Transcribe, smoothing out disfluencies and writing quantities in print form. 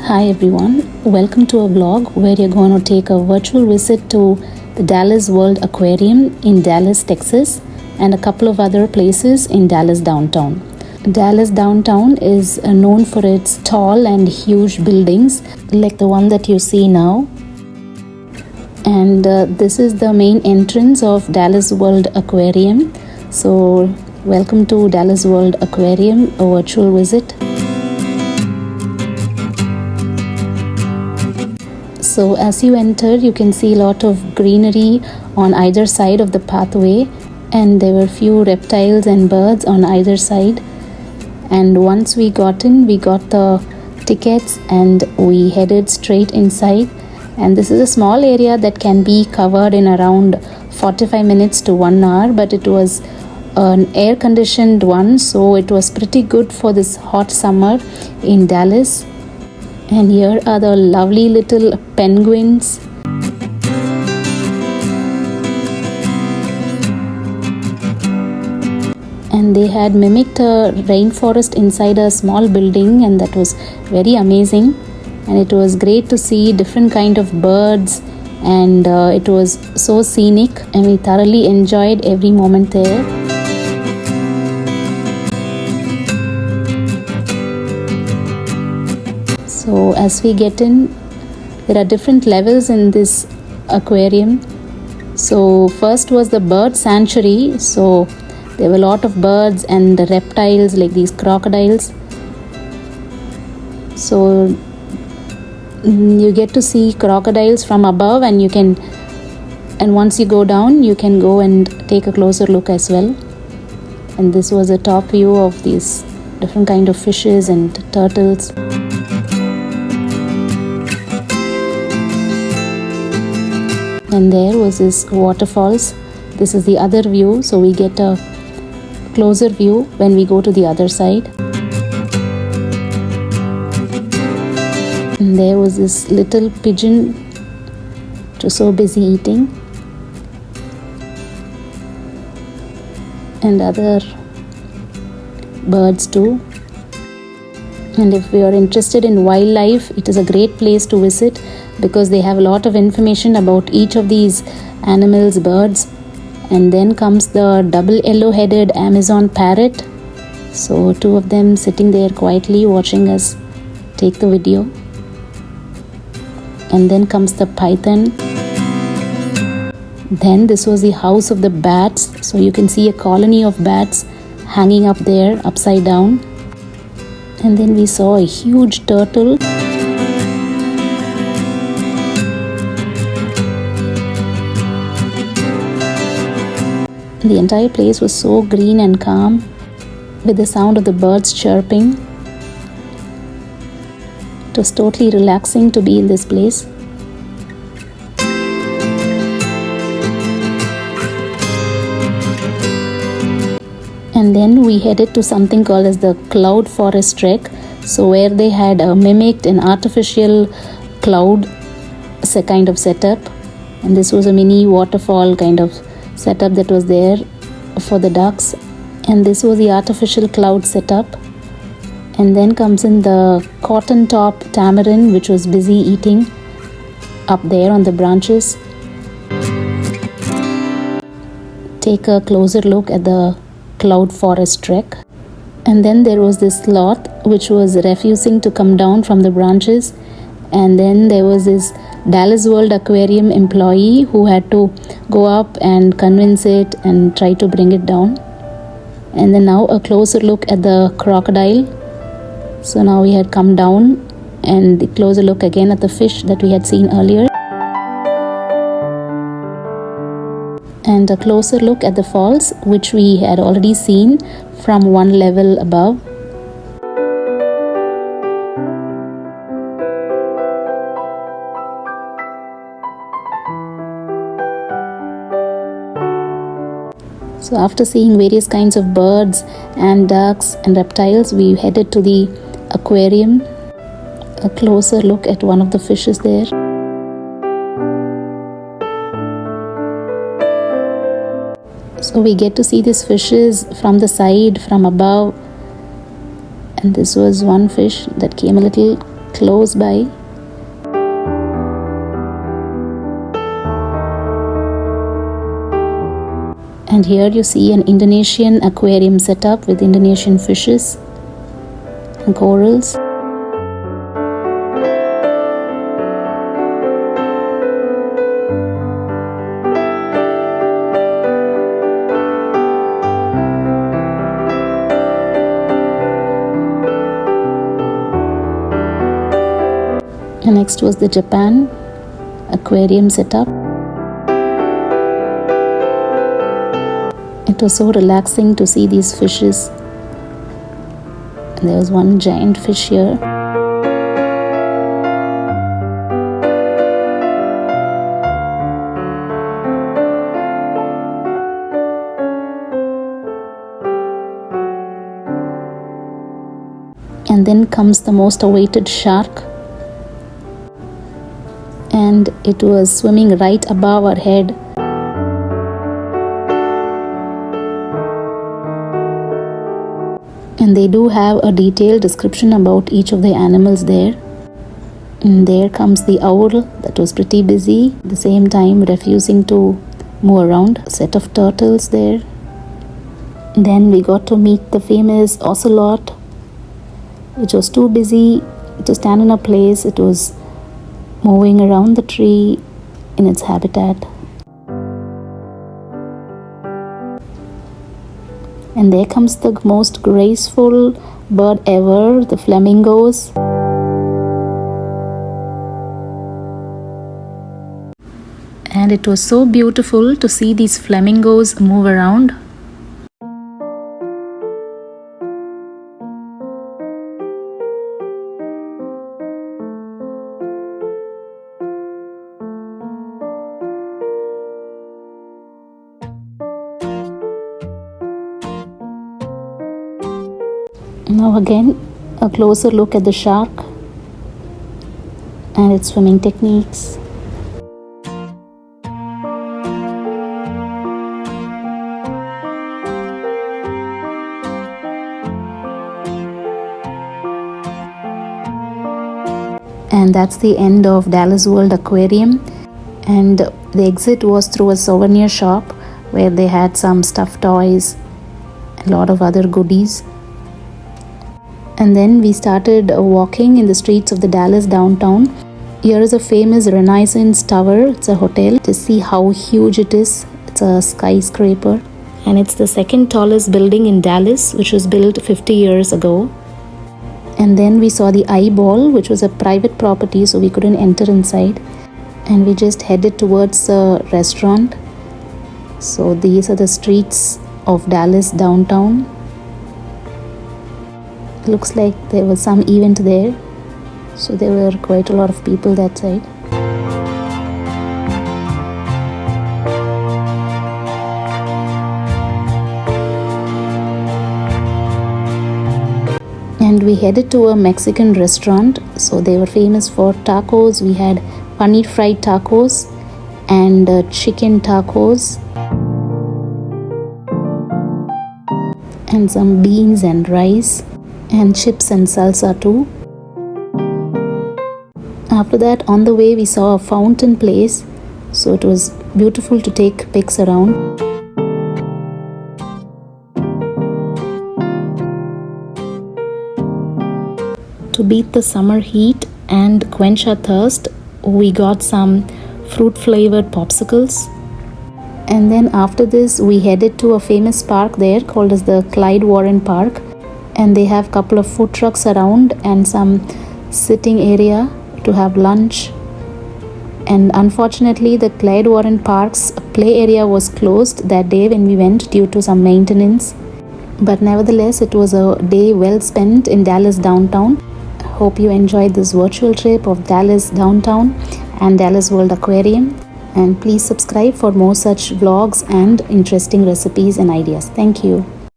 Hi everyone, welcome to a vlog where you're going to take a virtual visit to the Dallas World Aquarium in Dallas, Texas, and a couple of other places in Dallas downtown. Dallas downtown is known for its tall and huge buildings like the one that you see now. And this is the main entrance of Dallas World Aquarium. So welcome to Dallas World Aquarium, a virtual visit. So as you enter, you can see a lot of greenery on either side of the pathway, and there were few reptiles and birds on either side. And once we got in, we got the tickets and we headed straight inside. And this is a small area that can be covered in around 45 minutes to 1 hour, but it was an air conditioned one, so it was pretty good for this hot summer in Dallas. And here are the lovely little penguins. And they had mimicked a rainforest inside a small building, and that was very amazing. And it was great to see different kind of birds, and it was so scenic, and we thoroughly enjoyed every moment there. So as we get in, there are different levels in this aquarium. So first was the bird sanctuary. So there were a lot of birds and the reptiles like these crocodiles. So you get to see crocodiles from above, and once you go down, you can go and take a closer look as well. And this was a top view of these different kind of fishes and turtles. And there was this waterfalls. This is the other view, so we get a closer view when we go to the other side. And there was this little pigeon, which was so busy eating, and other birds too. And if we are interested in wildlife, it is a great place to visit because they have a lot of information about each of these animals, birds. And then comes the double yellow-headed Amazon parrot. So two of them sitting there quietly watching us take the video. And then comes the python. Then this was the house of the bats. So you can see a colony of bats hanging up there upside down. And then we saw a huge turtle. The entire place was so green and calm with the sound of the birds chirping. It was totally relaxing to be in this place. And then we headed to something called as the cloud forest trek. So where they had mimicked an artificial cloud kind of setup. And this was a mini waterfall kind of setup that was there for the ducks. And this was the artificial cloud setup. And then comes in the cotton top tamarin, which was busy eating up there on the branches. Take a closer look at the cloud forest trek. And then there was this sloth which was refusing to come down from the branches. And then there was this Dallas World Aquarium employee who had to go up and convince it and try to bring it down. And then now a closer look at the crocodile. So now we had come down, and the closer look again at the fish that we had seen earlier. And a closer look at the falls, which we had already seen from one level above. So after seeing various kinds of birds and ducks and reptiles, we headed to the aquarium. A closer look at one of the fishes there. So we get to see these fishes from the side, from above. And this was one fish that came a little close by. And here you see an Indonesian aquarium setup with Indonesian fishes and corals. And next was the Japan aquarium setup. It was so relaxing to see these fishes. And there was one giant fish here. And then comes the most awaited shark. And it was swimming right above our head. And they do have a detailed description about each of the animals there. And there comes the owl that was pretty busy, at the same time refusing to move around. A set of turtles there. Then we got to meet the famous ocelot, which was too busy to stand in a place. It was moving around the tree in its habitat. And there comes the most graceful bird ever, the flamingos. And it was so beautiful to see these flamingos move around. Now again, a closer look at the shark and its swimming techniques. And that's the end of Dallas World Aquarium. And the exit was through a souvenir shop where they had some stuffed toys, a lot of other goodies. And then we started walking in the streets of the Dallas downtown. Here is a famous Renaissance tower. It's a hotel. To see how huge it is. It's a skyscraper. And it's the second tallest building in Dallas, which was built 50 years ago. And then we saw the Eyeball, which was a private property, so we couldn't enter inside. And we just headed towards a restaurant. So these are the streets of Dallas downtown. Looks like there was some event there, so there were quite a lot of people that side. And we headed to a Mexican restaurant. So they were famous for tacos. We had paneer fried tacos and chicken tacos and some beans and rice and chips and salsa too. After that, on the way we saw a fountain place, so it was beautiful to take pics around. To beat the summer heat and quench our thirst, we got some fruit flavored popsicles. And then after this we headed to a famous park there called as the Clyde Warren Park. And they have a couple of food trucks around and some sitting area to have lunch. And unfortunately the Clyde Warren Park's play area was closed that day when we went due to some maintenance. But nevertheless, it was a day well spent in Dallas downtown. Hope you enjoyed this virtual trip of Dallas downtown and Dallas World Aquarium. And please subscribe for more such vlogs and interesting recipes and ideas. Thank you.